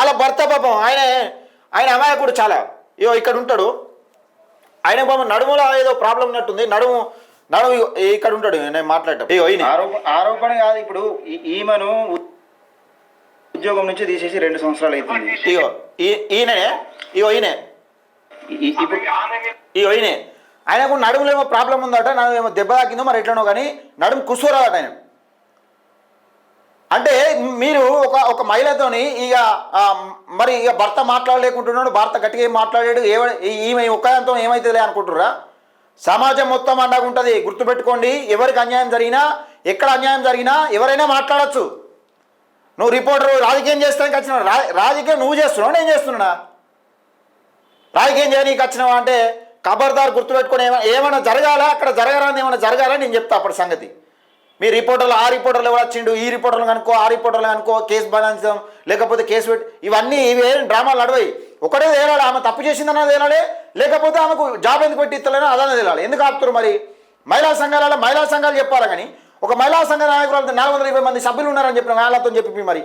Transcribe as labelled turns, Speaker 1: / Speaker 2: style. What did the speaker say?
Speaker 1: అలా భర్త పాపం ఆయన ఆయన అమాయకుడు చాలా. ఇగో ఇక్కడ ఉంటాడు ఆయన పాపం నడుములో ఏదో ప్రాబ్లం ఉన్నట్టుంది. నడుము నడుము ఇక్కడ ఉంటాడు నేను మాట్లాడటం. ఇగో ఈయన
Speaker 2: ఆరోపణ కాదు. ఇప్పుడు ఈమెను ఉద్యోగం నుంచి తీసేసి 2 సంవత్సరాలు అవుతుంది.
Speaker 1: ఇగో ఈయననే ఇగో ఈయనే ఇగో ఈయనే ఆయనకు నడుములో ఏమో ప్రాబ్లం ఉందట. నడుము ఏమో దెబ్బ తాకిందో మరి ఎట్లనో కానీ నడుము కూర్చోరాదట ఆయన. అంటే మీరు ఒక మహిళతోని ఇక మరి ఇక భర్త మాట్లాడలేకుంటున్నాడు, భర్త గట్టిగా ఏం మాట్లాడాడు, ఈమె ఒక్కదాంతో ఏమైతుందిలే అనుకుంటుర్రా? సమాజం మొత్తం అండగుంటుంది. గుర్తుపెట్టుకోండి, ఎవరికి అన్యాయం జరిగినా ఎక్కడ అన్యాయం జరిగినా ఎవరైనా మాట్లాడచ్చు. నువ్వు రిపోర్టర్ రాజకీయం చేస్తానికి వచ్చినావు, రాజకీయం నువ్వు చేస్తున్నావు నేను చేస్తున్నా. రాజకీయం చేయడానికి వచ్చినావా అంటే ఖబర్దార్ గుర్తుపెట్టుకొని ఏమైనా జరగాలా, అక్కడ జరగరాని ఏమైనా జరగాలని నేను చెప్తా అప్పటి సంగతి. మీ రిపోర్టర్లు ఆ రిపోర్టర్లు ఎవరు వచ్చిండు, ఈ రిపోర్టర్లు అనుకో ఆ రిపోర్టర్లు అనుకో కేసు బనాయించడం లేకపోతే కేసు పెట్టి ఇవన్నీ ఇవేం డ్రామాలు నడవాయి. ఒకటే తేలాలి, ఆమె తప్పు చేసిందన్నా తేలాలి, లేకపోతే ఆమెకు జాబ్ ఎందుకు పెట్టి ఇస్తలేనో అదన్నా తేలాలి. ఎందుకు ఆపుతారు మరి? మహిళా సంఘాలలో మహిళా సంఘాలు చెప్పాలి కానీ ఒక మహిళా సంఘ నాయకులు 420 మంది సభ్యులు ఉన్నారని చెప్పిన వాళ్ళతో చెప్పి మరి